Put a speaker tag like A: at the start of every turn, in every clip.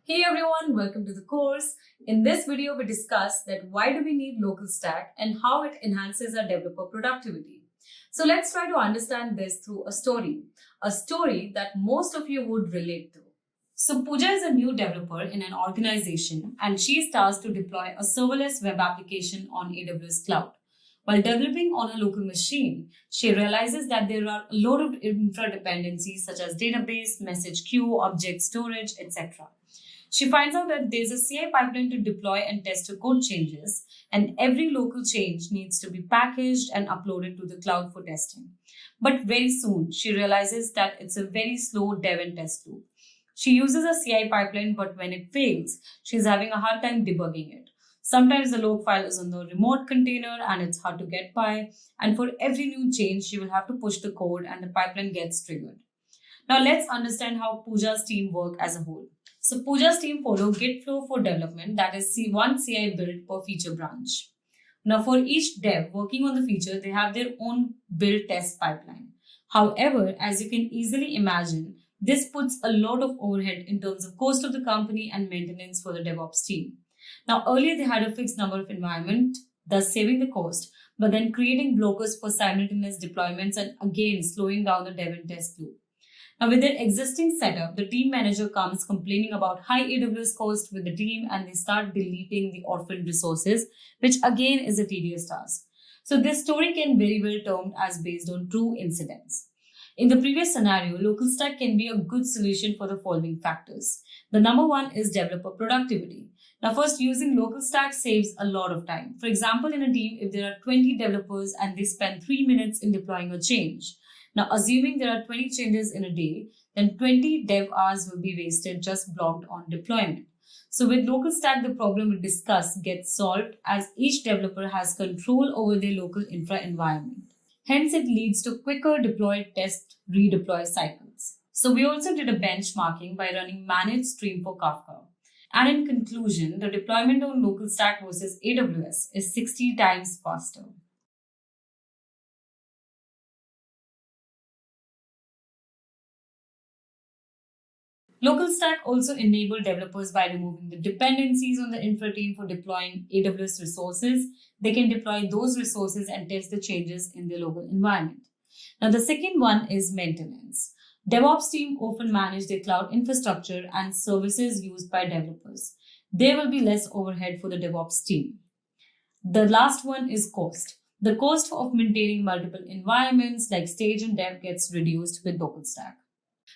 A: Hey everyone, welcome to the course. In this video, we discuss that why do we need LocalStack and how it enhances our developer productivity. So let's try to understand this through a story that most of you would relate to. So Pooja is a new developer in an organization and she is tasked to deploy a serverless web application on AWS Cloud. While developing on a local machine, she realizes that there are a lot of infra dependencies such as database, message queue, object storage, etc. She finds out that there's a CI pipeline to deploy and test her code changes, and every local change needs to be packaged and uploaded to the cloud for testing. But very soon, she realizes that it's a very slow dev and test loop. She uses a CI pipeline, but when it fails, she's having a hard time debugging it. Sometimes the log file is on the remote container and it's hard to get by. And for every new change, she will have to push the code and the pipeline gets triggered. Now let's understand how Pooja's team work as a whole. So Pooja's team follow Git flow for development, that is one CI build per feature branch. Now for each dev working on the feature, they have their own build test pipeline. However, as you can easily imagine, this puts a lot of overhead in terms of cost of the company and maintenance for the DevOps team. Now, earlier they had a fixed number of environments, thus saving the cost, but then creating blockers for simultaneous deployments and again slowing down the dev and test loop. Now, with their existing setup, the team manager comes complaining about high AWS cost with the team and they start deleting the orphaned resources, which again is a tedious task. So this story can very well termed as based on true incidents. In the previous scenario, LocalStack can be a good solution for the following factors. The number one is developer productivity. Now first, using LocalStack saves a lot of time. For example, in a team, if there are 20 developers and they spend 3 minutes in deploying a change. Now assuming there are 20 changes in a day, then 20 dev hours will be wasted just blocked on deployment. So with LocalStack, the problem we discussed gets solved as each developer has control over their local infra environment. Hence, it leads to quicker deploy, test, redeploy cycles. So we also did a benchmarking by running managed stream for Kafka. And in conclusion, the deployment on LocalStack versus AWS is 60 times faster. LocalStack also enabled developers by removing the dependencies on the infra team for deploying AWS resources. They can deploy those resources and test the changes in their local environment. Now, the second one is maintenance. DevOps team often manage their cloud infrastructure and services used by developers. There will be less overhead for the DevOps team. The last one is cost. The cost of maintaining multiple environments like stage and dev gets reduced with LocalStack.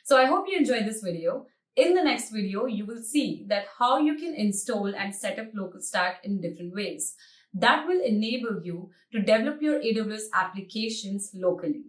A: So I hope you enjoyed this video. In the next video, you will see that how you can install and set up LocalStack in different ways. That will enable you to develop your AWS applications locally.